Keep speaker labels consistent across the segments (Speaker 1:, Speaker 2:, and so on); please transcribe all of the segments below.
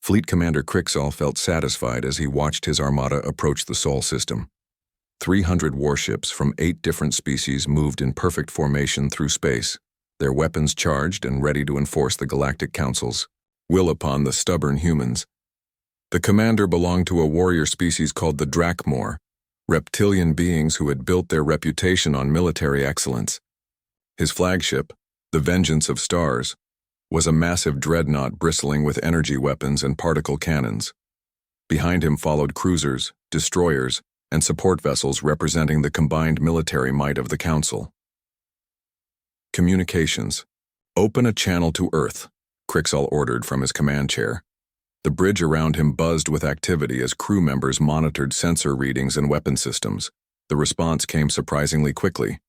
Speaker 1: Fleet Commander Crixall felt satisfied as he watched his armada approach the Sol system. 300 warships from 8 different species moved in perfect formation through space, their weapons charged and ready to enforce the Galactic Council's will upon the stubborn humans. The commander belonged to a warrior species called the Drakmor, reptilian beings who had built their reputation on military excellence. His flagship, the Vengeance of Stars, was a massive dreadnought bristling with energy weapons and particle cannons. Behind him followed cruisers, destroyers, and support vessels representing the combined military might of the Council. Communications. Open a channel to Earth, Crixall ordered from his command chair. The bridge around him buzzed with activity as crew members monitored sensor readings and weapon systems. The response came surprisingly quickly.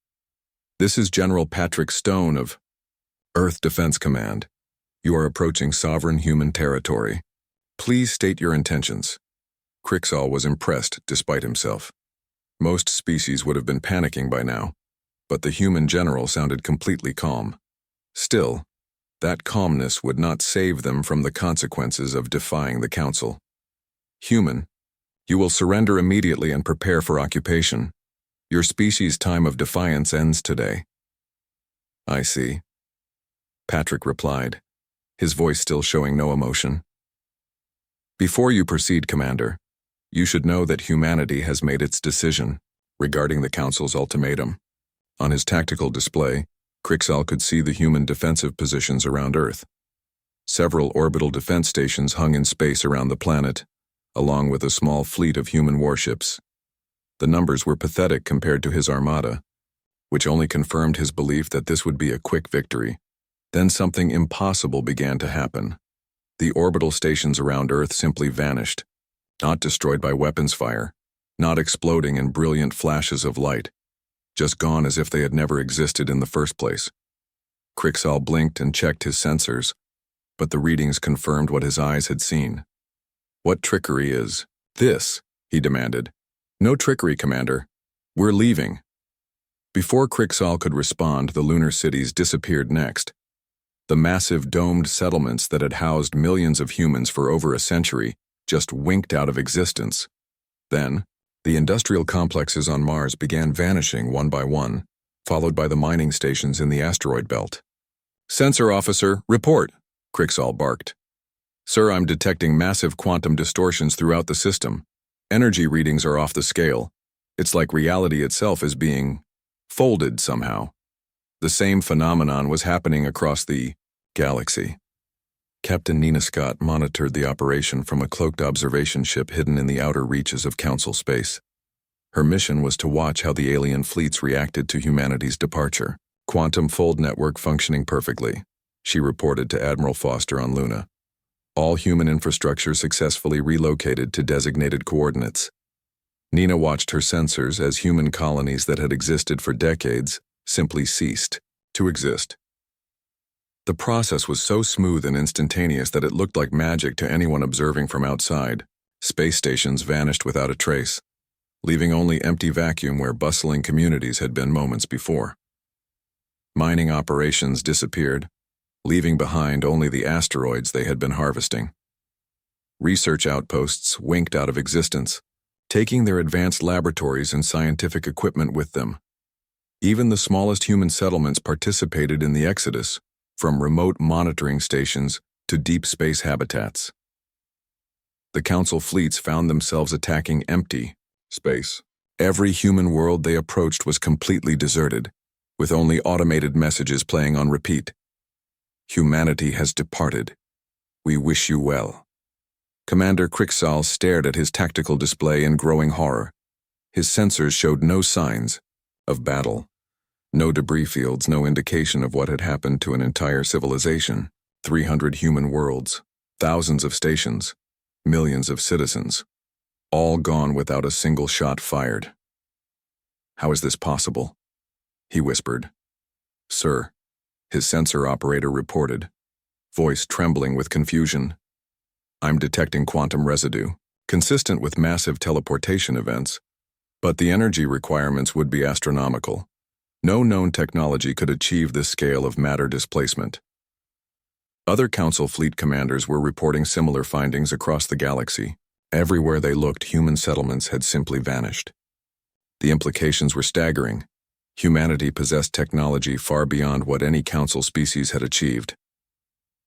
Speaker 1: "This is General Patrick Stone of Earth Defense Command. You are approaching sovereign human territory. Please state your intentions." Crixall was impressed despite himself. Most species would have been panicking by now, but the human general sounded completely calm. Still, that calmness would not save them from the consequences of defying the Council. "Human, you will surrender immediately and prepare for occupation. Your species' time of defiance ends today." "I see," Patrick replied, his voice still showing no emotion. "Before you proceed, Commander, you should know that humanity has made its decision regarding the Council's ultimatum." On his tactical display, Crixall could see the human defensive positions around Earth. Several orbital defense stations hung in space around the planet, along with a small fleet of human warships. The numbers were pathetic compared to his armada, which only confirmed his belief that this would be a quick victory. Then something impossible began to happen. The orbital stations around Earth simply vanished, not destroyed by weapons fire, not exploding in brilliant flashes of light, just gone as if they had never existed in the first place. Crixall blinked and checked his sensors, but the readings confirmed what his eyes had seen. "What trickery is this?" he demanded. "No trickery, Commander. We're leaving." Before Crixall could respond, the lunar cities disappeared next. The massive domed settlements that had housed millions of humans for over a century just winked out of existence. Then, the industrial complexes on Mars began vanishing one by one, followed by the mining stations in the asteroid belt. "Sensor officer, report," Crixall barked. "Sir, I'm detecting massive quantum distortions throughout the system. Energy readings are off the scale. It's like reality itself is being folded somehow." The same phenomenon was happening across the galaxy. Captain Nina Scott monitored the operation from a cloaked observation ship hidden in the outer reaches of Council space. Her mission was to watch how the alien fleets reacted to humanity's departure. "Quantum fold network functioning perfectly," she reported to Admiral Foster on Luna. "All human infrastructure successfully relocated to designated coordinates." Nina watched her sensors as human colonies that had existed for decades simply ceased to exist. The process was so smooth and instantaneous that it looked like magic to anyone observing from outside. Space stations vanished without a trace, leaving only empty vacuum where bustling communities had been moments before. Mining operations disappeared, leaving behind only the asteroids they had been harvesting. Research outposts winked out of existence, taking their advanced laboratories and scientific equipment with them. Even the smallest human settlements participated in the exodus, from remote monitoring stations to deep space habitats. The Council fleets found themselves attacking empty space. Every human world they approached was completely deserted, with only automated messages playing on repeat. "Humanity has departed. We wish you well." Commander Crixall stared at his tactical display in growing horror. His sensors showed no signs of battle. No debris fields, no indication of what had happened to an entire civilization. 300 human worlds, thousands of stations, millions of citizens, all gone without a single shot fired. "How is this possible?" he whispered. "Sir," his sensor operator reported, voice trembling with confusion. "I'm detecting quantum residue, consistent with massive teleportation events, but the energy requirements would be astronomical. No known technology could achieve this scale of matter displacement." Other Council fleet commanders were reporting similar findings across the galaxy. Everywhere they looked, human settlements had simply vanished. The implications were staggering. Humanity possessed technology far beyond what any Council species had achieved.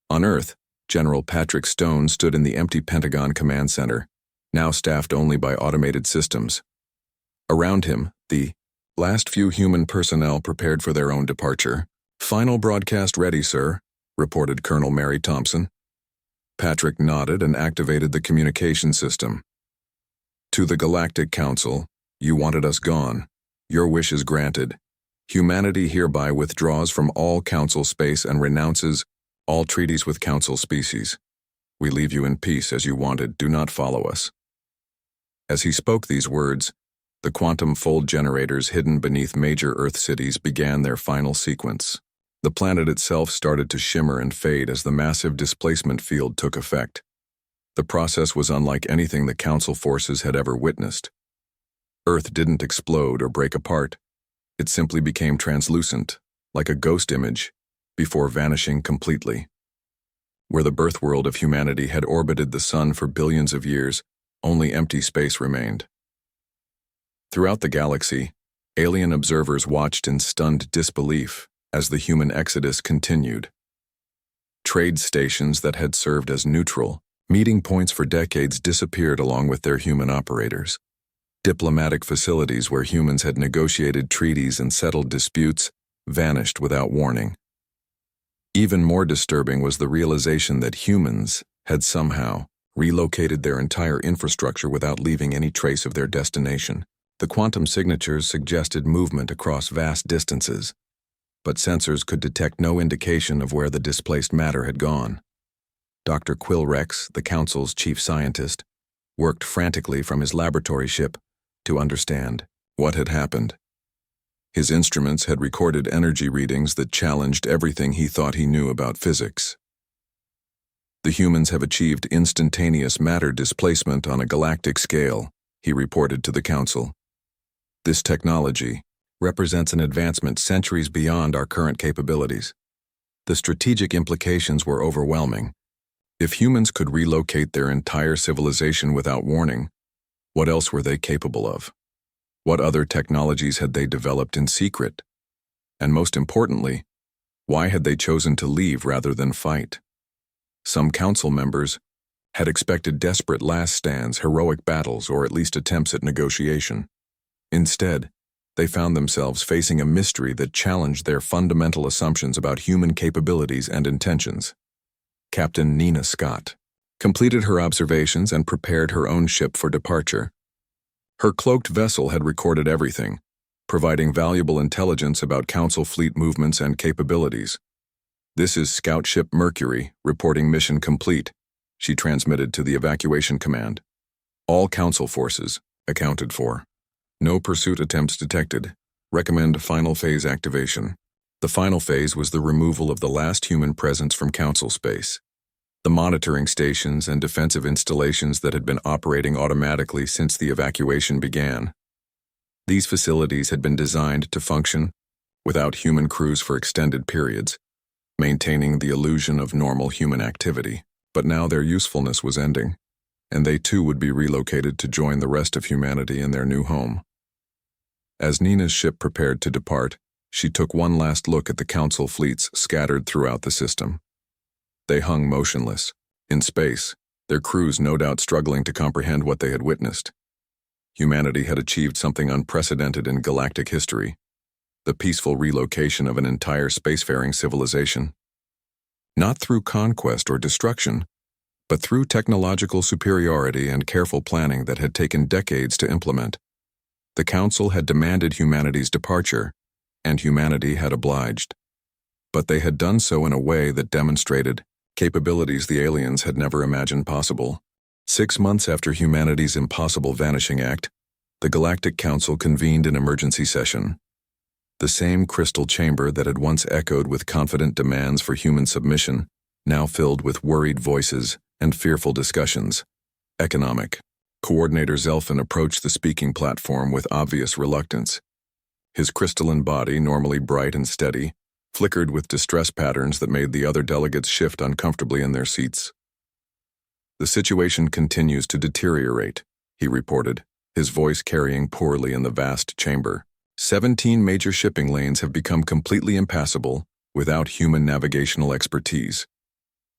Speaker 1: On Earth, General Patrick Stone stood in the empty Pentagon Command Center, now staffed only by automated systems. Around him, the last few human personnel prepared for their own departure. "Final broadcast ready, sir," reported Colonel Mary Thompson. Patrick nodded and activated the communication system. "To the Galactic Council, you wanted us gone. Your wish is granted. Humanity hereby withdraws from all Council space and renounces all treaties with Council species. We leave you in peace as you wanted. Do not follow us." As he spoke these words, the quantum fold generators hidden beneath major Earth cities began their final sequence. The planet itself started to shimmer and fade as the massive displacement field took effect. The process was unlike anything the Council forces had ever witnessed. Earth didn't explode or break apart. It simply became translucent, like a ghost image, before vanishing completely. Where the birth world of humanity had orbited the sun for billions of years, only empty space remained. Throughout the galaxy, alien observers watched in stunned disbelief as the human exodus continued. Trade stations that had served as neutral meeting points for decades disappeared along with their human operators. Diplomatic facilities where humans had negotiated treaties and settled disputes vanished without warning. Even more disturbing was the realization that humans had somehow relocated their entire infrastructure without leaving any trace of their destination. The quantum signatures suggested movement across vast distances, but sensors could detect no indication of where the displaced matter had gone. Dr. Quill Rex, the Council's chief scientist, worked frantically from his laboratory ship to understand what had happened. His instruments had recorded energy readings that challenged everything he thought he knew about physics. "The humans have achieved instantaneous matter displacement on a galactic scale," he reported to the Council. "This technology represents an advancement centuries beyond our current capabilities." The strategic implications were overwhelming. If humans could relocate their entire civilization without warning, what else were they capable of? What other technologies had they developed in secret? And most importantly, why had they chosen to leave rather than fight? Some Council members had expected desperate last stands, heroic battles, or at least attempts at negotiation. Instead, they found themselves facing a mystery that challenged their fundamental assumptions about human capabilities and intentions. Captain Nina Scott completed her observations and prepared her own ship for departure. Her cloaked vessel had recorded everything, providing valuable intelligence about Council fleet movements and capabilities. "This is Scout Ship Mercury, reporting mission complete," she transmitted to the evacuation command. "All Council forces accounted for. No pursuit attempts detected. Recommend final phase activation." The final phase was the removal of the last human presence from Council space. The monitoring stations and defensive installations that had been operating automatically since the evacuation began. These facilities had been designed to function without human crews for extended periods, maintaining the illusion of normal human activity. But now their usefulness was ending, and they too would be relocated to join the rest of humanity in their new home. As Nina's ship prepared to depart, she took one last look at the Council fleets scattered throughout the system. They hung motionless, in space, their crews no doubt struggling to comprehend what they had witnessed. Humanity had achieved something unprecedented in galactic history, the peaceful relocation of an entire spacefaring civilization. Not through conquest or destruction, but through technological superiority and careful planning that had taken decades to implement. The Council had demanded humanity's departure, and humanity had obliged. But they had done so in a way that demonstrated capabilities the aliens had never imagined possible. 6 months after humanity's impossible vanishing act, the Galactic Council convened an emergency session. The same crystal chamber that had once echoed with confident demands for human submission, now filled with worried voices and fearful discussions. Economic. Coordinator Zelfin approached the speaking platform with obvious reluctance. His crystalline body, normally bright and steady, flickered with distress patterns that made the other delegates shift uncomfortably in their seats. "The situation continues to deteriorate," he reported, his voice carrying poorly in the vast chamber. 17 major shipping lanes have become completely impassable without human navigational expertise.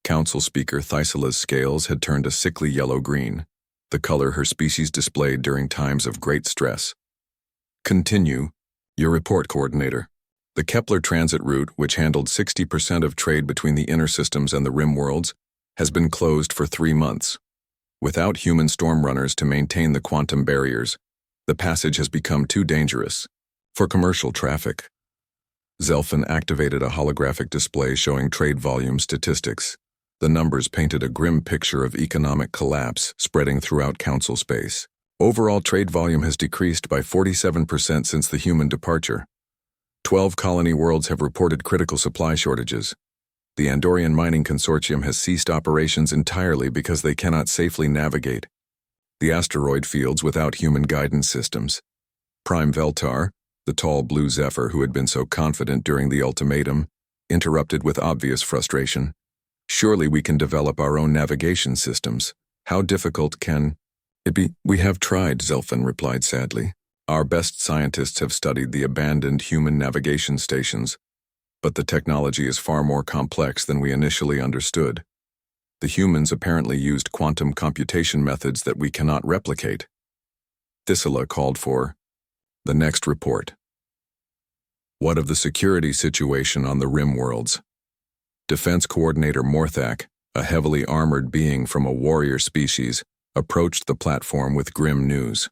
Speaker 1: Council Speaker Thysela's scales had turned a sickly yellow-green, the color her species displayed during times of great stress. "Continue, your report, Coordinator." The Kepler transit route, which handled 60% of trade between the inner systems and the rim worlds, has been closed for 3 months. Without human storm runners to maintain the quantum barriers, the passage has become too dangerous for commercial traffic. Zelfin activated a holographic display showing trade volume statistics. The numbers painted a grim picture of economic collapse spreading throughout Council space. Overall trade volume has decreased by 47% since the human departure. 12 colony worlds have reported critical supply shortages. The Andorian Mining Consortium has ceased operations entirely because they cannot safely navigate the asteroid fields without human guidance systems. Prime Veltar, the tall blue Zephyr who had been so confident during the ultimatum, interrupted with obvious frustration. "Surely we can develop our own navigation systems. How difficult can it be?" "We have tried," Zelfin replied sadly. "Our best scientists have studied the abandoned human navigation stations, but the technology is far more complex than we initially understood. The humans apparently used quantum computation methods that we cannot replicate." Thysela called for the next report. "What of the security situation on the rim worlds?" Defense Coordinator Morthak, a heavily armored being from a warrior species, approached the platform with grim news.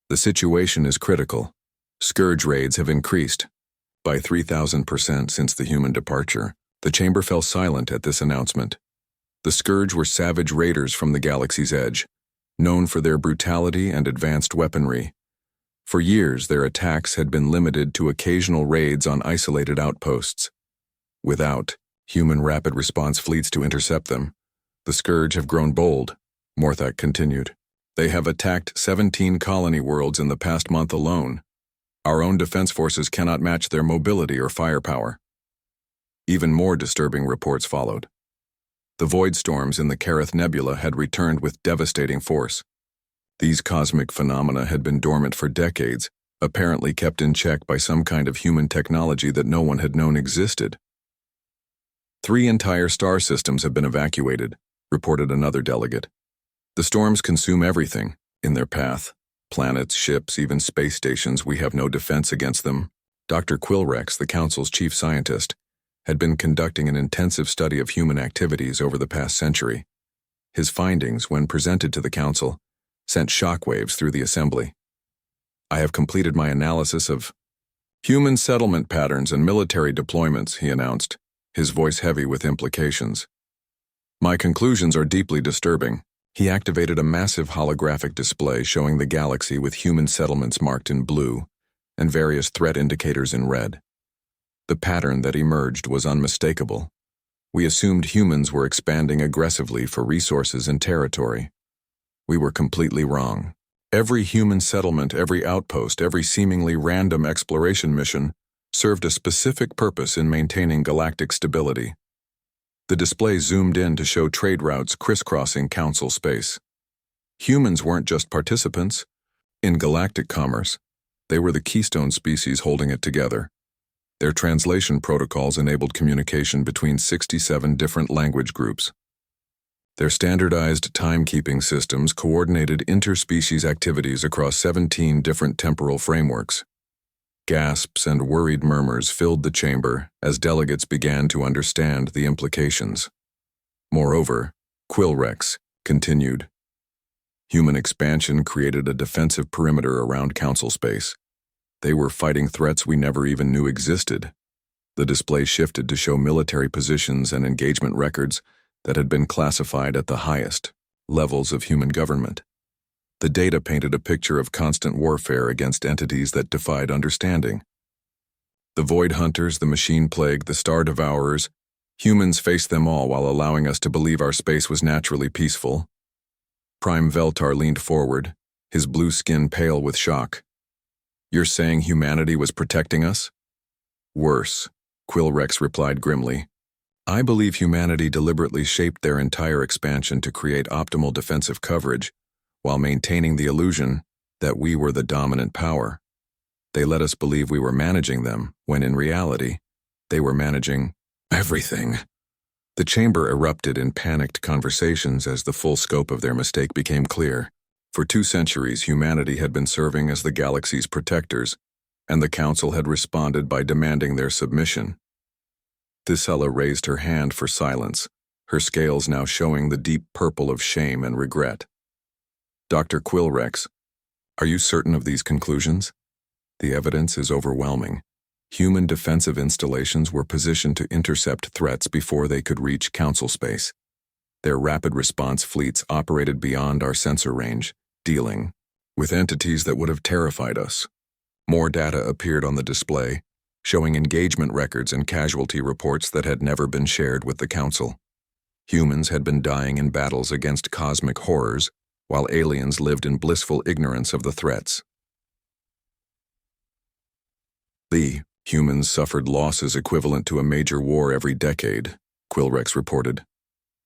Speaker 1: "The situation is critical. Scourge raids have increased by 3,000% since the human departure." The chamber fell silent at this announcement. The Scourge were savage raiders from the galaxy's edge, known for their brutality and advanced weaponry. For years, their attacks had been limited to occasional raids on isolated outposts. Without human rapid response fleets to intercept them, the Scourge have grown bold, Morthak continued. "They have attacked 17 colony worlds in the past month alone. Our own defense forces cannot match their mobility or firepower." Even more disturbing reports followed. The void storms in the Kareth Nebula had returned with devastating force. These cosmic phenomena had been dormant for decades, apparently kept in check by some kind of human technology that no one had known existed. 3 entire star systems have been evacuated, reported another delegate. The storms consume everything in their path. Planets, ships, even space stations. We have no defense against them. Dr. Quillrex, the Council's chief scientist, had been conducting an intensive study of human activities over the past century. His findings, when presented to the Council, sent shockwaves through the Assembly. "I have completed my analysis of human settlement patterns and military deployments," he announced, his voice heavy with implications. "My conclusions are deeply disturbing." He activated a massive holographic display showing the galaxy with human settlements marked in blue and various threat indicators in red. The pattern that emerged was unmistakable. We assumed humans were expanding aggressively for resources and territory. We were completely wrong. Every human settlement, every outpost, every seemingly random exploration mission served a specific purpose in maintaining galactic stability. The display zoomed in to show trade routes crisscrossing Council space. Humans weren't just participants. In galactic commerce, they were the keystone species holding it together. Their translation protocols enabled communication between 67 different language groups. Their standardized timekeeping systems coordinated interspecies activities across 17 different temporal frameworks. Gasps and worried murmurs filled the chamber as delegates began to understand the implications. Moreover, Quillrex continued. Human expansion created a defensive perimeter around Council space. They were fighting threats we never even knew existed. The display shifted to show military positions and engagement records that had been classified at the highest levels of human government. The data painted a picture of constant warfare against entities that defied understanding. The Void Hunters, the Machine Plague, the Star Devourers, humans faced them all while allowing us to believe our space was naturally peaceful. Prime Veltar leaned forward, his blue skin pale with shock. "You're saying humanity was protecting us?" "Worse, Quillrex replied grimly. I believe humanity deliberately shaped their entire expansion to create optimal defensive coverage, while maintaining the illusion that we were the dominant power. They let us believe we were managing them, when in reality, they were managing everything. The chamber erupted in panicked conversations as the full scope of their mistake became clear. For 2 centuries, humanity had been serving as the galaxy's protectors, and the Council had responded by demanding their submission. Thisella raised her hand for silence, her scales now showing the deep purple of shame and regret. Dr. Quillrex, are you certain of these conclusions? The evidence is overwhelming. Human defensive installations were positioned to intercept threats before they could reach Council space. Their rapid response fleets operated beyond our sensor range, dealing with entities that would have terrified us. More data appeared on the display, showing engagement records and casualty reports that had never been shared with the Council. Humans had been dying in battles against cosmic horrors, while aliens lived in blissful ignorance of the threats. Humans suffered losses equivalent to a major war every decade, Quillrex reported.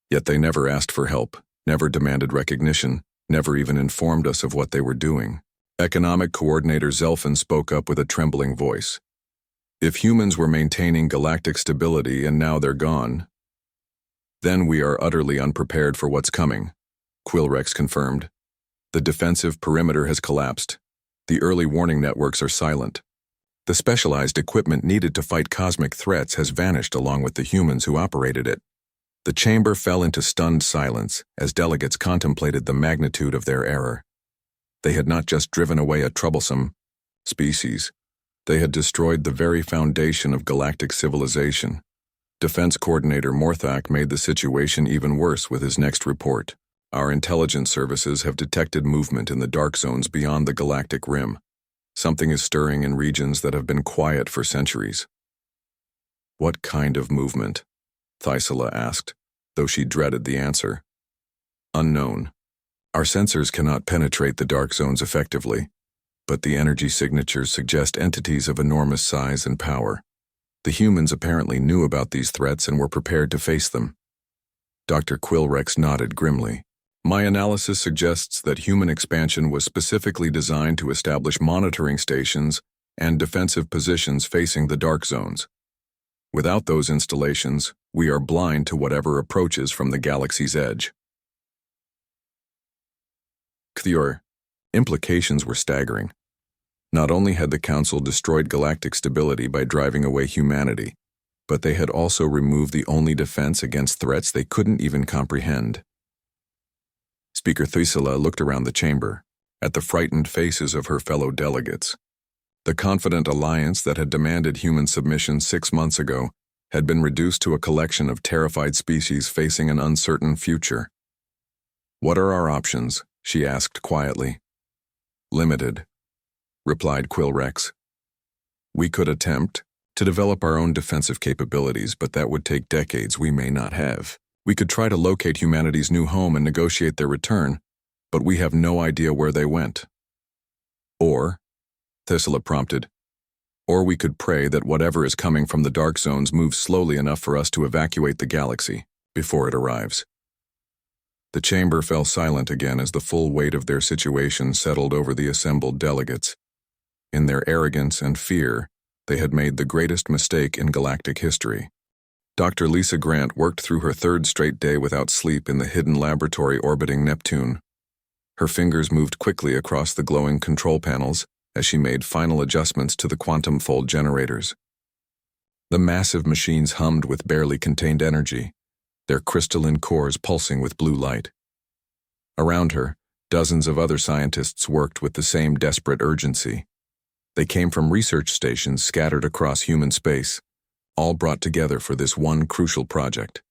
Speaker 1: Yet they never asked for help, never demanded recognition, never even informed us of what they were doing. Economic Coordinator Zelfin spoke up with a trembling voice. If humans were maintaining galactic stability and now they're gone, then we are utterly unprepared for what's coming, Quillrex confirmed. The defensive perimeter has collapsed. The early warning networks are silent. The specialized equipment needed to fight cosmic threats has vanished along with the humans who operated it. The chamber fell into stunned silence as delegates contemplated the magnitude of their error. They had not just driven away a troublesome species. They had destroyed the very foundation of galactic civilization. Defense Coordinator Morthak made the situation even worse with his next report. Our intelligence services have detected movement in the dark zones beyond the galactic rim. Something is stirring in regions that have been quiet for centuries. What kind of movement? Thisella asked, though she dreaded the answer. Unknown. Our sensors cannot penetrate the dark zones effectively, but the energy signatures suggest entities of enormous size and power. The humans apparently knew about these threats and were prepared to face them. Dr. Quillrex nodded grimly. My analysis suggests that human expansion was specifically designed to establish monitoring stations and defensive positions facing the dark zones. Without those installations, we are blind to whatever approaches from the galaxy's edge. The implications were staggering. Not only had the Council destroyed galactic stability by driving away humanity, but they had also removed the only defense against threats they couldn't even comprehend. Speaker Thisella looked around the chamber, at the frightened faces of her fellow delegates. The confident alliance that had demanded human submission 6 months ago had been reduced to a collection of terrified species facing an uncertain future. What are our options? She asked quietly. Limited, replied Quillrex. We could attempt to develop our own defensive capabilities, but that would take decades we may not have. We could try to locate humanity's new home and negotiate their return, but we have no idea where they went. Or, Thisella prompted, or we could pray that whatever is coming from the dark zones moves slowly enough for us to evacuate the galaxy before it arrives. The chamber fell silent again as the full weight of their situation settled over the assembled delegates. In their arrogance and fear, they had made the greatest mistake in galactic history. Dr. Lisa Grant worked through her 3rd straight day without sleep in the hidden laboratory orbiting Neptune. Her fingers moved quickly across the glowing control panels as she made final adjustments to the quantum fold generators. The massive machines hummed with barely contained energy, their crystalline cores pulsing with blue light. Around her, dozens of other scientists worked with the same desperate urgency. They came from research stations scattered across human space, all brought together for this one crucial project.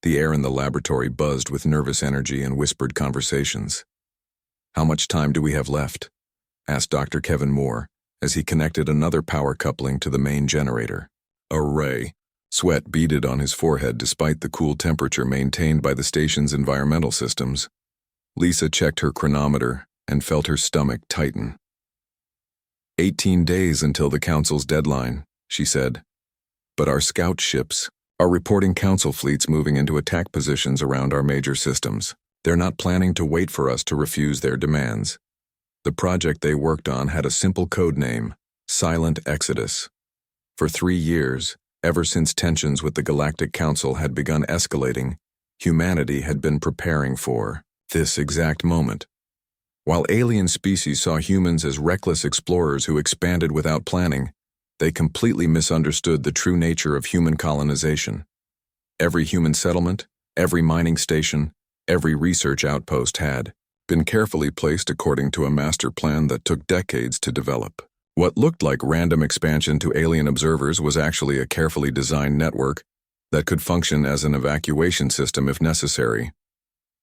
Speaker 1: The air in the laboratory buzzed with nervous energy and whispered conversations. How much time do we have left? Asked Dr. Kevin Moore as he connected another power coupling to the main generator. Array. Sweat beaded on his forehead despite the cool temperature maintained by the station's environmental systems. Lisa checked her chronometer and felt her stomach tighten. 18 days until the Council's deadline, she said. But our scout ships are reporting Council fleets moving into attack positions around our major systems. They're not planning to wait for us to refuse their demands. The project they worked on had a simple code name, Silent Exodus. For 3 years, ever since tensions with the Galactic Council had begun escalating, humanity had been preparing for this exact moment. While alien species saw humans as reckless explorers who expanded without planning, they completely misunderstood the true nature of human colonization. Every human settlement, every mining station, every research outpost had been carefully placed according to a master plan that took decades to develop. What looked like random expansion to alien observers was actually a carefully designed network that could function as an evacuation system if necessary.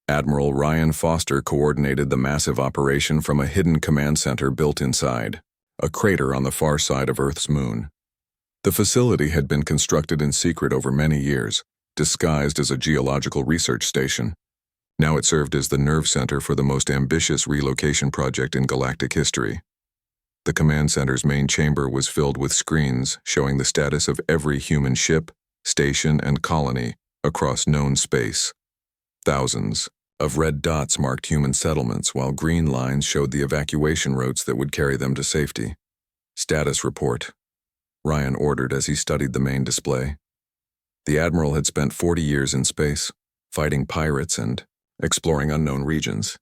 Speaker 1: Admiral Ryan Foster coordinated the massive operation from a hidden command center built inside a crater on the far side of Earth's moon. The facility had been constructed in secret over many years, disguised as a geological research station. Now it served as the nerve center for the most ambitious relocation project in galactic history. The command center's main chamber was filled with screens showing the status of every human ship, station, and colony across known space. Thousands of red dots marked human settlements, while green lines showed the evacuation routes that would carry them to safety. Status report, Ryan ordered as he studied the main display. The Admiral had spent 40 years in space, fighting pirates and exploring unknown regions.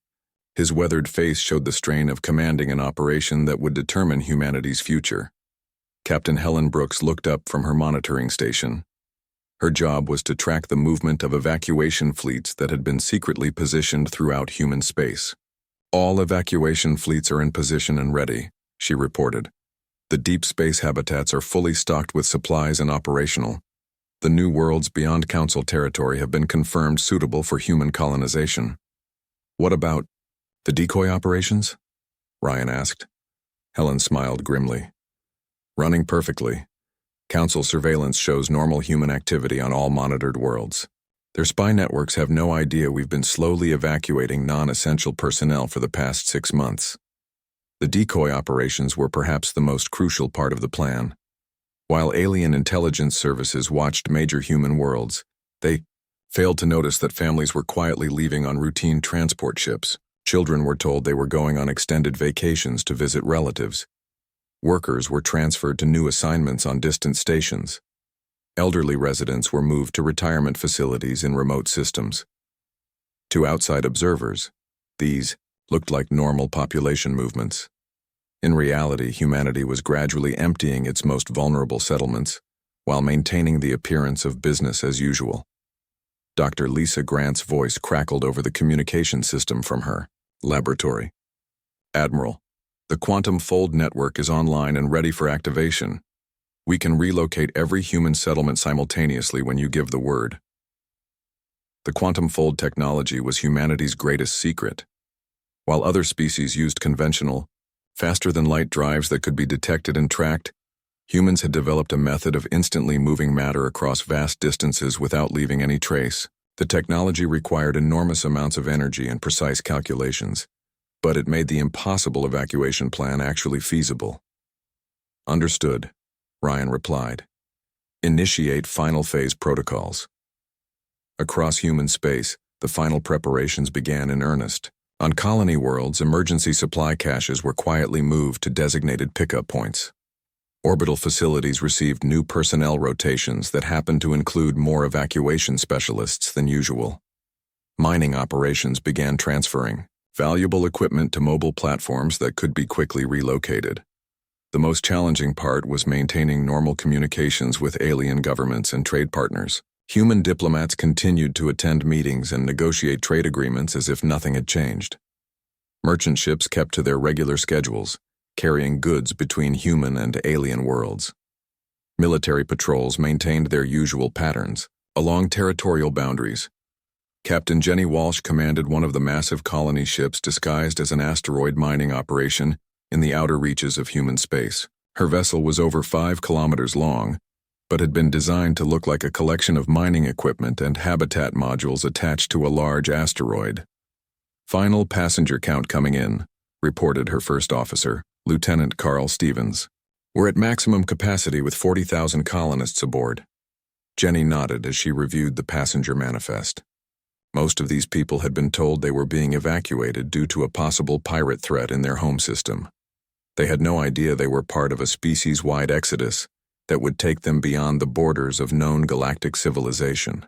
Speaker 1: His weathered face showed the strain of commanding an operation that would determine humanity's future. Captain Helen Brooks looked up from her monitoring station. Her job was to track the movement of evacuation fleets that had been secretly positioned throughout human space. All evacuation fleets are in position and ready, she reported. The deep space habitats are fully stocked with supplies and operational. The new worlds beyond Council territory have been confirmed suitable for human colonization. What about the decoy operations? Ryan asked. Helen smiled grimly. Running perfectly. Council surveillance shows normal human activity on all monitored worlds. Their spy networks have no idea we've been slowly evacuating non-essential personnel for the past 6 months. The decoy operations were perhaps the most crucial part of the plan. While alien intelligence services watched major human worlds, they failed to notice that families were quietly leaving on routine transport ships. Children were told they were going on extended vacations to visit relatives. Workers were transferred to new assignments on distant stations. Elderly residents were moved to retirement facilities in remote systems. To outside observers, these looked like normal population movements. In reality, humanity was gradually emptying its most vulnerable settlements while maintaining the appearance of business as usual. Dr. Lisa Grant's voice crackled over the communication system from her laboratory. Admiral, the Quantum Fold network is online and ready for activation. We can relocate every human settlement simultaneously when you give the word. The Quantum Fold technology was humanity's greatest secret. While other species used conventional, faster-than-light drives that could be detected and tracked, humans had developed a method of instantly moving matter across vast distances without leaving any trace. The technology required enormous amounts of energy and precise calculations, but it made the impossible evacuation plan actually feasible. Understood, Ryan replied. Initiate final phase protocols. Across human space, the final preparations began in earnest. On colony worlds, emergency supply caches were quietly moved to designated pickup points. Orbital facilities received new personnel rotations that happened to include more evacuation specialists than usual. Mining operations began transferring valuable equipment to mobile platforms that could be quickly relocated. The most challenging part was maintaining normal communications with alien governments and trade partners. Human diplomats continued to attend meetings and negotiate trade agreements as if nothing had changed. Merchant ships kept to their regular schedules, carrying goods between human and alien worlds. Military patrols maintained their usual patterns along territorial boundaries. Captain Jenny Walsh commanded one of the massive colony ships disguised as an asteroid mining operation in the outer reaches of human space. Her vessel was over 5 kilometers long, but had been designed to look like a collection of mining equipment and habitat modules attached to a large asteroid. Final passenger count coming in, reported her first officer, Lieutenant Carl Stevens. We're at maximum capacity with 40,000 colonists aboard. Jenny nodded as she reviewed the passenger manifest. Most of these people had been told they were being evacuated due to a possible pirate threat in their home system. They had no idea they were part of a species-wide exodus that would take them beyond the borders of known galactic civilization.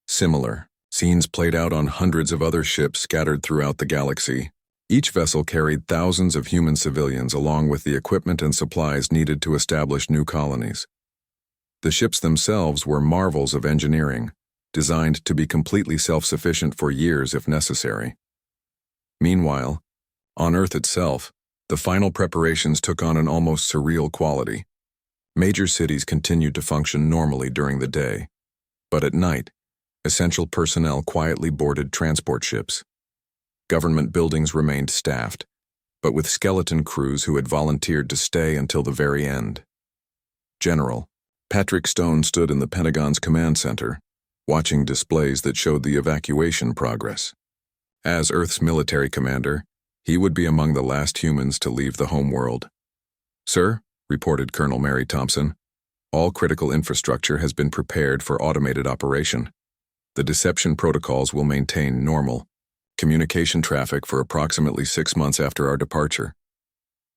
Speaker 1: Similar scenes played out on hundreds of other ships scattered throughout the galaxy. Each vessel carried thousands of human civilians along with the equipment and supplies needed to establish new colonies. The ships themselves were marvels of engineering, designed to be completely self-sufficient for years if necessary. Meanwhile, on Earth itself, the final preparations took on an almost surreal quality. Major cities continued to function normally during the day, but at night, essential personnel quietly boarded transport ships. Government buildings remained staffed, but with skeleton crews who had volunteered to stay until the very end. General Patrick Stone stood in the Pentagon's command center, watching displays that showed the evacuation progress. As Earth's military commander, he would be among the last humans to leave the home world. "Sir," reported Colonel Mary Thompson, "all critical infrastructure has been prepared for automated operation. The deception protocols will maintain normal communication traffic for approximately 6 months after our departure."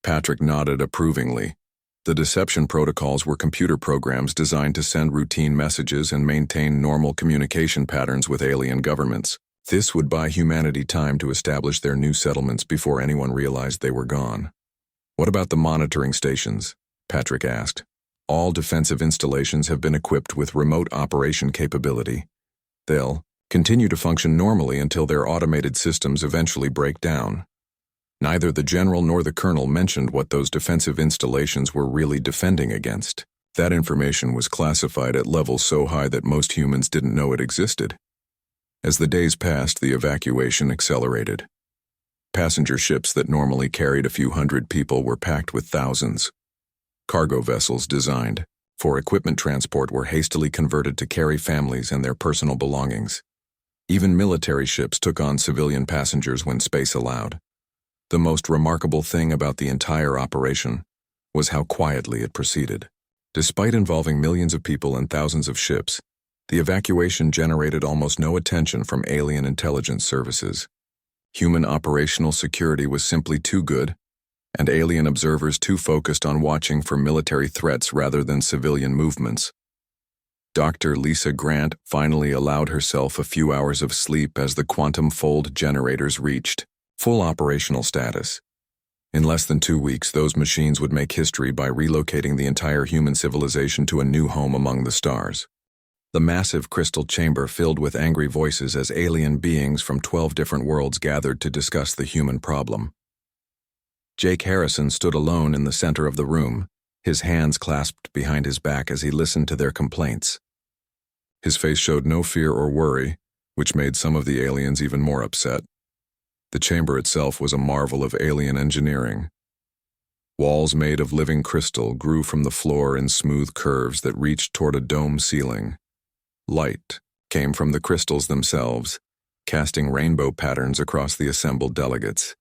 Speaker 1: Patrick nodded approvingly. The deception protocols were computer programs designed to send routine messages and maintain normal communication patterns with alien governments. This would buy humanity time to establish their new settlements before anyone realized they were gone. "What about the monitoring stations?" Patrick asked. "All defensive installations have been equipped with remote operation capability. They'll continue to function normally until their automated systems eventually break down." Neither the general nor the colonel mentioned what those defensive installations were really defending against. That information was classified at levels so high that most humans didn't know it existed. As the days passed, the evacuation accelerated. Passenger ships that normally carried a few hundred people were packed with thousands. Cargo vessels designed for equipment transport were hastily converted to carry families and their personal belongings. Even military ships took on civilian passengers when space allowed. The most remarkable thing about the entire operation was how quietly it proceeded. Despite involving millions of people and thousands of ships, the evacuation generated almost no attention from alien intelligence services. Human operational security was simply too good, and alien observers too focused on watching for military threats rather than civilian movements. Dr. Lisa Grant finally allowed herself a few hours of sleep as the quantum fold generators reached full operational status. In less than 2 weeks, those machines would make history by relocating the entire human civilization to a new home among the stars. The massive crystal chamber filled with angry voices as alien beings from 12 different worlds gathered to discuss the human problem. Jake Harrison stood alone in the center of the room, his hands clasped behind his back as he listened to their complaints. His face showed no fear or worry, which made some of the aliens even more upset. The chamber itself was a marvel of alien engineering. Walls made of living crystal grew from the floor in smooth curves that reached toward a dome ceiling. Light came from the crystals themselves, casting rainbow patterns across the assembled delegates.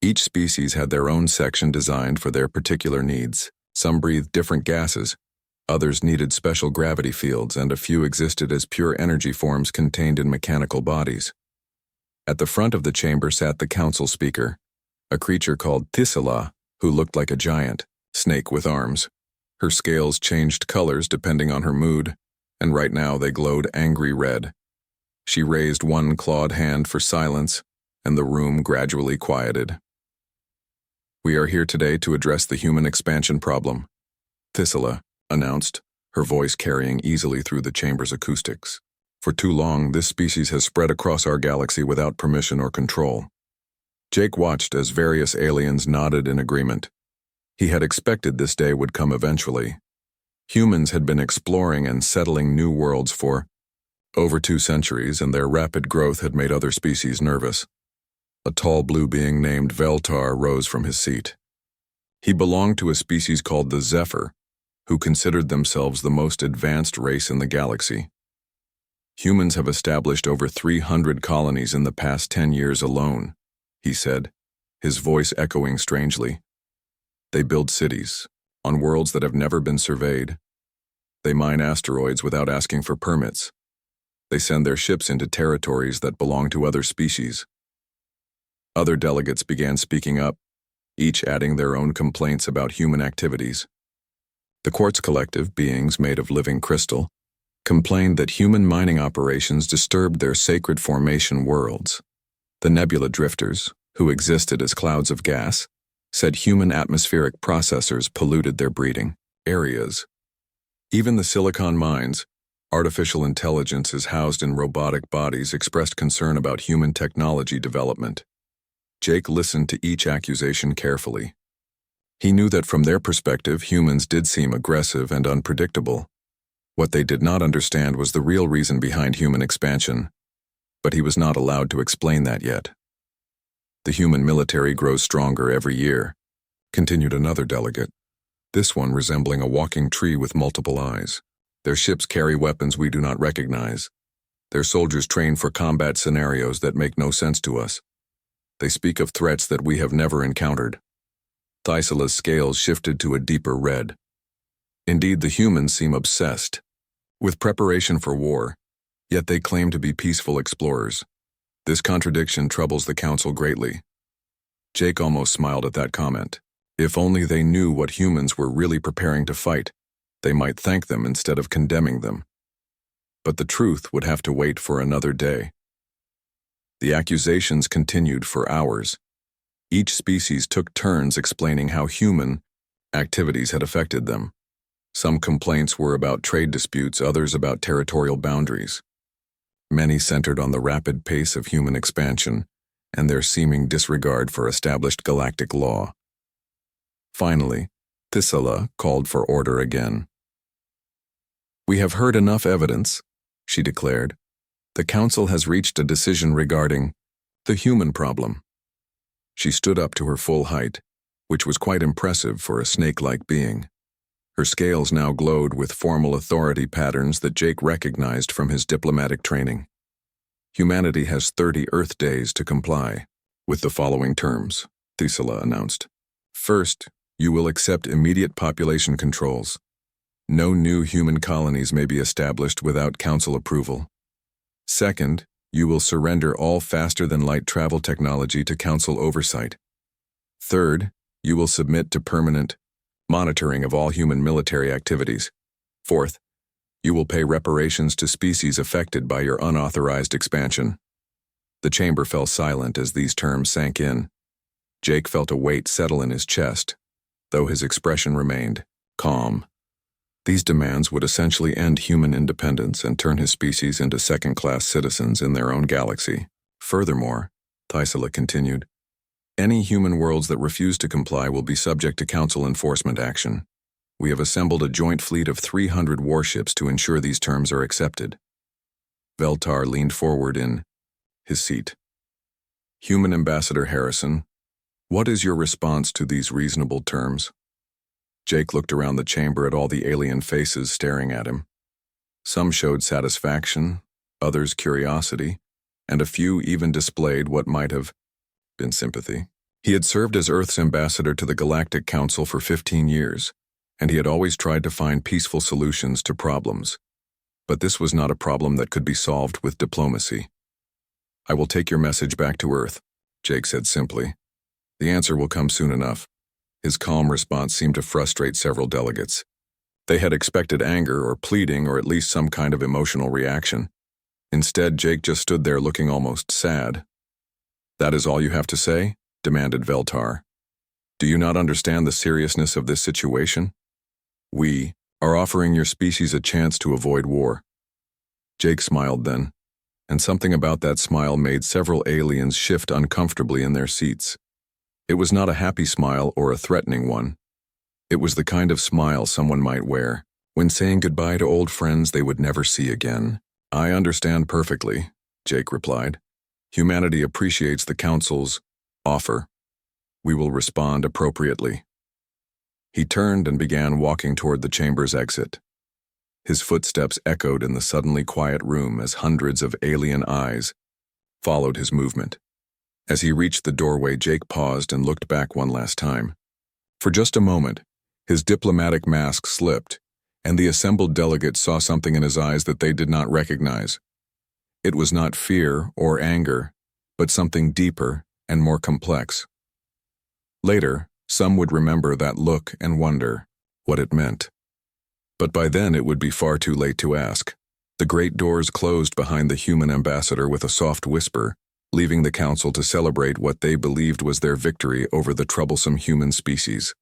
Speaker 1: Each species had their own section designed for their particular needs. Some breathed different gases, others needed special gravity fields, and a few existed as pure energy forms contained in mechanical bodies. At the front of the chamber sat the council speaker, a creature called Thisila, who looked like a giant snake with arms. Her scales changed colors depending on her mood, and right now they glowed angry red. She raised one clawed hand for silence, and the room gradually quieted. "We are here today to address the human expansion problem," Thisila announced, her voice carrying easily through the chamber's acoustics. "For too long, this species has spread across our galaxy without permission or control." Jake watched as various aliens nodded in agreement. He had expected this day would come eventually. Humans had been exploring and settling new worlds for over 2 centuries, and their rapid growth had made other species nervous. A tall blue being named Veltar rose from his seat. He belonged to a species called the Zephyr, who considered themselves the most advanced race in the galaxy. "Humans have established over 300 colonies in the past 10 years alone," he said, his voice echoing strangely. They build cities on worlds that have never been surveyed. They mine asteroids without asking for permits. They send their ships into territories that belong to other species. Other delegates began speaking up, each adding their own complaints about human activities. The Quartz Collective, beings made of living crystal, complained that human mining operations disturbed their sacred formation worlds. The Nebula Drifters, who existed as clouds of gas, said human atmospheric processors polluted their breeding areas. Even the Silicon Mines, artificial intelligences housed in robotic bodies, expressed concern about human technology development. Jake listened to each accusation carefully. He knew that from their perspective, humans did seem aggressive and unpredictable. What they did not understand was the real reason behind human expansion, but he was not allowed to explain that yet. The human military grows stronger every year, continued another delegate, this one resembling a walking tree with multiple eyes. Their ships carry weapons we do not recognize. Their soldiers train for combat scenarios that make no sense to us. They speak of threats that we have never encountered. Thysela's scales shifted to a deeper red. Indeed, the humans seem obsessed with preparation for war, yet they claim to be peaceful explorers. This contradiction troubles the Council greatly. Jake almost smiled at that comment. If only they knew what humans were really preparing to fight, they might thank them instead of condemning them. But the truth would have to wait for another day. The accusations continued for hours. Each species took turns explaining how human activities had affected them. Some complaints were about trade disputes, others about territorial boundaries. Many centered on the rapid pace of human expansion and their seeming disregard for established galactic law. Finally, Thysela called for order again. "We have heard enough evidence," she declared. "The Council has reached a decision regarding the human problem." She stood up to her full height, which was quite impressive for a snake-like being. Her scales now glowed with formal authority patterns that Jake recognized from his diplomatic training. "Humanity has 30 Earth days to comply with the following terms," Thysela announced. "First, you will accept immediate population controls. No new human colonies may be established without Council approval. Second, you will surrender all faster-than-light travel technology to Council oversight. Third, you will submit to permanent monitoring of all human military activities. Fourth, you will pay reparations to species affected by your unauthorized expansion." The chamber fell silent as these terms sank in. Jake felt a weight settle in his chest, though his expression remained calm. These demands would essentially end human independence and turn his species into second-class citizens in their own galaxy. Furthermore, Thysela continued, any human worlds that refuse to comply will be subject to Council enforcement action. We have assembled a joint fleet of 300 warships to ensure these terms are accepted. Veltar leaned forward in his seat. "Human Ambassador Harrison, what is your response to these reasonable terms?" Jake looked around the chamber at all the alien faces staring at him. Some showed satisfaction, others curiosity, and a few even displayed what might have been sympathy. He had served as Earth's ambassador to the Galactic Council for 15 years, and he had always tried to find peaceful solutions to problems. But this was not a problem that could be solved with diplomacy. "I will take your message back to Earth," Jake said simply. "The answer will come soon enough." His calm response seemed to frustrate several delegates. They had expected anger or pleading or at least some kind of emotional reaction. Instead, Jake just stood there looking almost sad. "That is all you have to say?" demanded Veltar. "Do you not understand the seriousness of this situation? We are offering your species a chance to avoid war." Jake smiled then, and something about that smile made several aliens shift uncomfortably in their seats. It was not a happy smile or a threatening one. It was the kind of smile someone might wear when saying goodbye to old friends they would never see again. "I understand perfectly," Jake replied. "Humanity appreciates the Council's offer. We will respond appropriately." He turned and began walking toward the chamber's exit. His footsteps echoed in the suddenly quiet room as hundreds of alien eyes followed his movement. As he reached the doorway, Jake paused and looked back one last time. For just a moment, his diplomatic mask slipped, and the assembled delegates saw something in his eyes that they did not recognize. It was not fear or anger, but something deeper and more complex. Later, some would remember that look and wonder what it meant. But by then it would be far too late to ask. The great doors closed behind the human ambassador with a soft whisper, leaving the council to celebrate what they believed was their victory over the troublesome human species.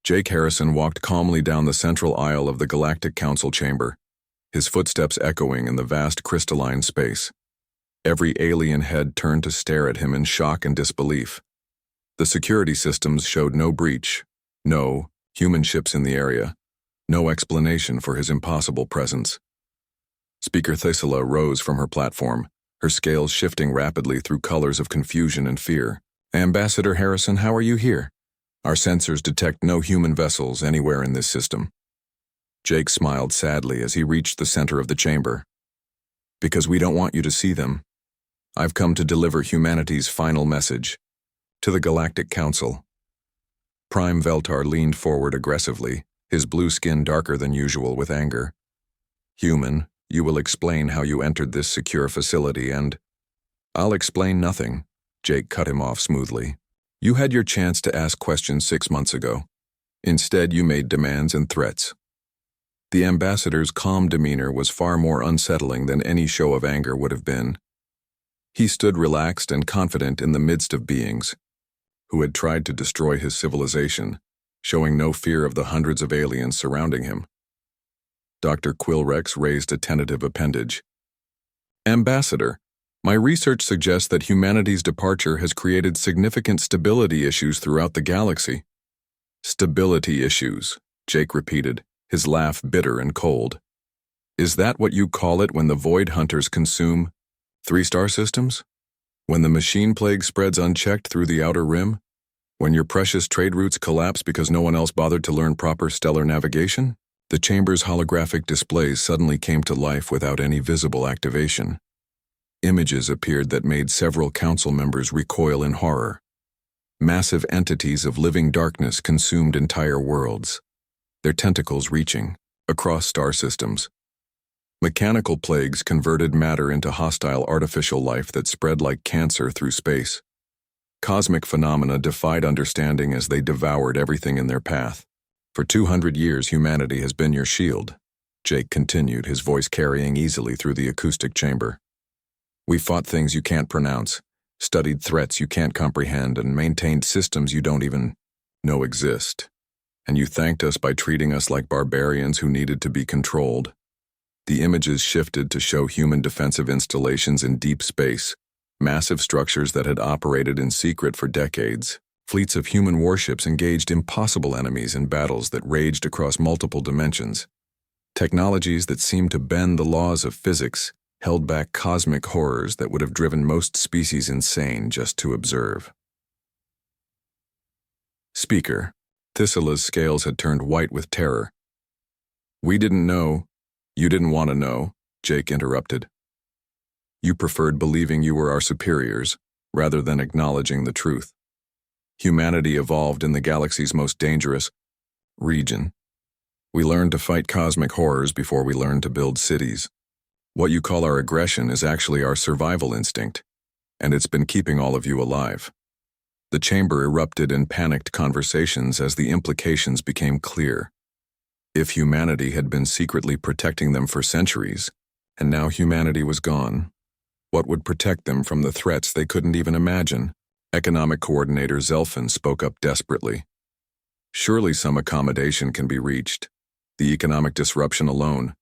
Speaker 1: Jake Harrison walked calmly down the central aisle of the Galactic Council chamber, his footsteps echoing in the vast crystalline space. Every alien head turned to stare at him in shock and disbelief. The security systems showed no breach, no human ships in the area, no explanation for his impossible presence. Speaker Thesela rose from her platform, her scales shifting rapidly through colors of confusion and fear. "Ambassador Harrison, how are you here? Our sensors detect no human vessels anywhere in this system." Jake smiled sadly as he reached the center of the chamber. "Because we don't want you to see them. I've come to deliver humanity's final message to the Galactic Council." Prime Veltar leaned forward aggressively, his blue skin darker than usual with anger. "Human, you will explain how you entered this secure facility and—" "I'll explain nothing," Jake cut him off smoothly. "You had your chance to ask questions 6 months ago. Instead, you made demands and threats." The ambassador's calm demeanor was far more unsettling than any show of anger would have been. He stood relaxed and confident in the midst of beings who had tried to destroy his civilization, showing no fear of the hundreds of aliens surrounding him. Dr. Quillrex raised a tentative appendage. "Ambassador, my research suggests that humanity's departure has created significant stability issues throughout the galaxy." "Stability issues," Jake repeated, his laugh bitter and cold. "Is that what you call it when the Void Hunters consume 3-star systems? When the machine plague spreads unchecked through the outer rim? When your precious trade routes collapse because no one else bothered to learn proper stellar navigation?" The chamber's holographic displays suddenly came to life without any visible activation. Images appeared that made several council members recoil in horror. Massive entities of living darkness consumed entire worlds, their tentacles reaching across star systems. Mechanical plagues converted matter into hostile artificial life that spread like cancer through space. Cosmic phenomena defied understanding as they devoured everything in their path. "For 200 years, humanity has been your shield," Jake continued, his voice carrying easily through the acoustic chamber. "We fought things you can't pronounce, studied threats you can't comprehend, and maintained systems you don't even know exist. And you thanked us by treating us like barbarians who needed to be controlled." The images shifted to show human defensive installations in deep space, massive structures that had operated in secret for decades. Fleets of human warships engaged impossible enemies in battles that raged across multiple dimensions. Technologies that seemed to bend the laws of physics held back cosmic horrors that would have driven most species insane just to observe. Speaker. Thesela's scales had turned white with terror. "We didn't know. You didn't want to know," Jake interrupted. "You preferred believing you were our superiors, rather than acknowledging the truth. Humanity evolved in the galaxy's most dangerous region. We learned to fight cosmic horrors before we learned to build cities. What you call our aggression is actually our survival instinct, and it's been keeping all of you alive." The chamber erupted in panicked conversations as the implications became clear. If humanity had been secretly protecting them for centuries, and now humanity was gone, what would protect them from the threats they couldn't even imagine? Economic Coordinator Zelfin spoke up desperately. "Surely some accommodation can be reached. The economic disruption alone."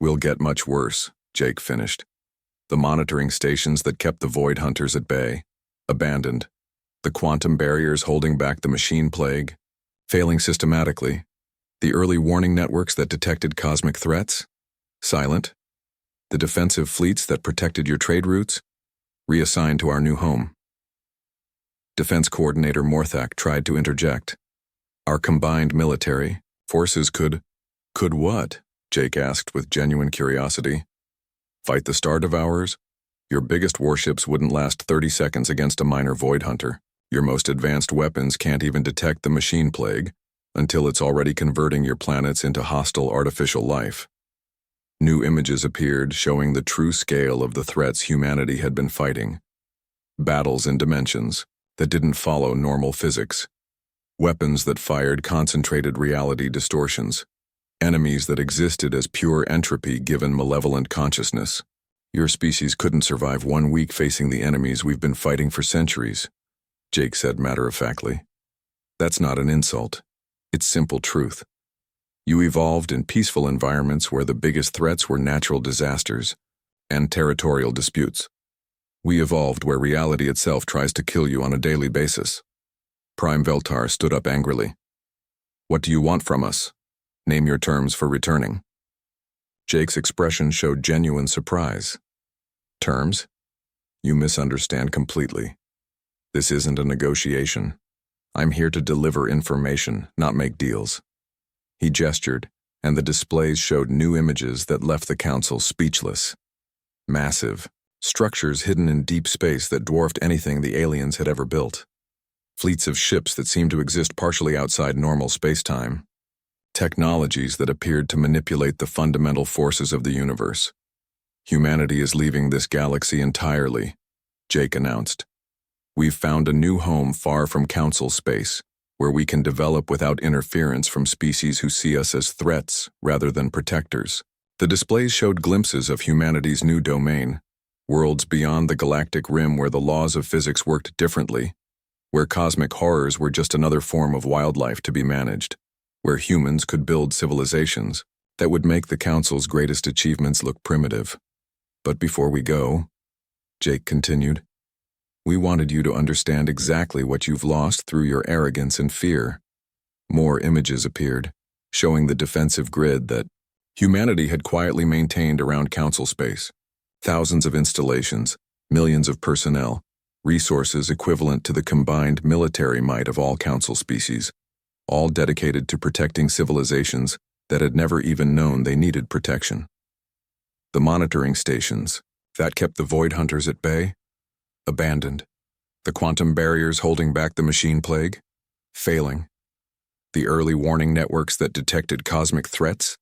Speaker 1: "Will get much worse," Jake finished. "The monitoring stations that kept the Void Hunters at bay, abandoned. The quantum barriers holding back the machine plague, failing systematically. The early warning networks that detected cosmic threats, silent. The defensive fleets that protected your trade routes, reassigned to our new home." Defense Coordinator Morthak tried to interject. "Our combined military forces could what?" Jake asked with genuine curiosity. "Fight the Star Devourers? Your biggest warships wouldn't last 30 seconds against a minor Void Hunter." Your most advanced weapons can't even detect the machine plague until it's already converting your planets into hostile artificial life. New images appeared showing the true scale of the threats humanity had been fighting. Battles in dimensions that didn't follow normal physics. Weapons that fired concentrated reality distortions. Enemies that existed as pure entropy given malevolent consciousness. Your species couldn't survive 1 week facing the enemies we've been fighting for centuries, Jake said matter-of-factly. That's not an insult. It's simple truth. You evolved in peaceful environments where the biggest threats were natural disasters and territorial disputes. We evolved where reality itself tries to kill you on a daily basis. Prime Veltar stood up angrily. What do you want from us? Name your terms for returning. Jake's expression showed genuine surprise. Terms? You misunderstand completely. This isn't a negotiation. I'm here to deliver information, not make deals. He gestured, and the displays showed new images that left the council speechless. Massive, structures hidden in deep space that dwarfed anything the aliens had ever built. Fleets of ships that seemed to exist partially outside normal space-time. Technologies that appeared to manipulate the fundamental forces of the universe. Humanity is leaving this galaxy entirely, Jake announced. We've found a new home far from council space, where we can develop without interference from species who see us as threats rather than protectors. The displays showed glimpses of humanity's new domain, worlds beyond the galactic rim where the laws of physics worked differently, where cosmic horrors were just another form of wildlife to be managed, where humans could build civilizations that would make the Council's greatest achievements look primitive. But before we go, Jake continued, we wanted you to understand exactly what you've lost through your arrogance and fear. More images appeared, showing the defensive grid that humanity had quietly maintained around Council space. Thousands of installations, millions of personnel, resources equivalent to the combined military might of all Council species, all dedicated to protecting civilizations that had never even known they needed protection. The monitoring stations that kept the Void Hunters at bay, abandoned. The quantum barriers holding back the machine plague, failing. The early warning networks that detected cosmic threats,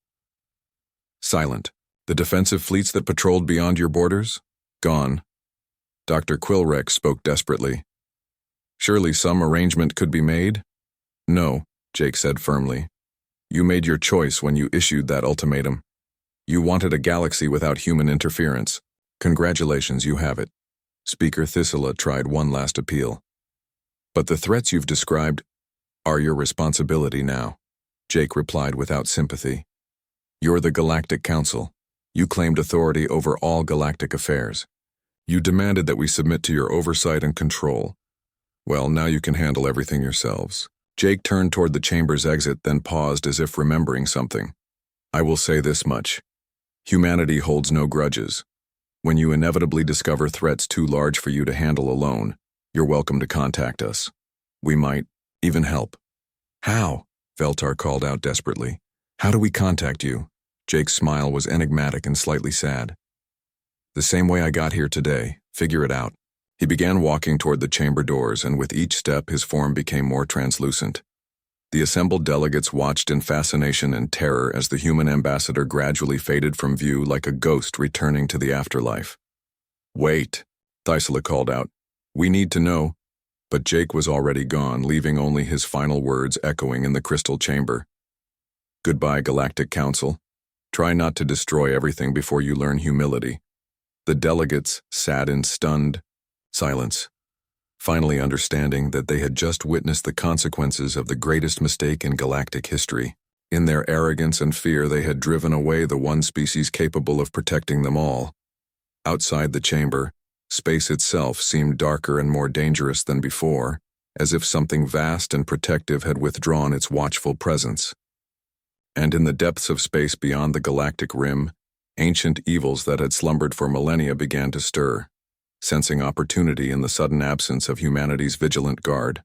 Speaker 1: silent. The defensive fleets that patrolled beyond your borders, gone. Dr. Quillrex spoke desperately. Surely some arrangement could be made? No, Jake said firmly. You made your choice when you issued that ultimatum. You wanted a galaxy without human interference. Congratulations, you have it. Speaker Thisila tried one last appeal. But the threats you've described are your responsibility now, Jake replied without sympathy. You're the Galactic Council. You claimed authority over all galactic affairs. You demanded that we submit to your oversight and control. Well, now you can handle everything yourselves. Jake turned toward the chamber's exit, then paused as if remembering something. I will say this much. Humanity holds no grudges. When you inevitably discover threats too large for you to handle alone, you're welcome to contact us. We might even help. How? Veltar called out desperately. How do we contact you? Jake's smile was enigmatic and slightly sad. The same way I got here today. Figure it out. He began walking toward the chamber doors, and with each step his form became more translucent. The assembled delegates watched in fascination and terror as the human ambassador gradually faded from view like a ghost returning to the afterlife. Wait, Thisila called out. We need to know. But Jake was already gone, leaving only his final words echoing in the crystal chamber. Goodbye, Galactic Council. Try not to destroy everything before you learn humility. The delegates sat in stunned silence, finally understanding that they had just witnessed the consequences of the greatest mistake in galactic history. In their arrogance and fear, they had driven away the one species capable of protecting them all. Outside the chamber, space itself seemed darker and more dangerous than before, as if something vast and protective had withdrawn its watchful presence. And in the depths of space beyond the galactic rim, ancient evils that had slumbered for millennia began to stir, sensing opportunity in the sudden absence of humanity's vigilant guard.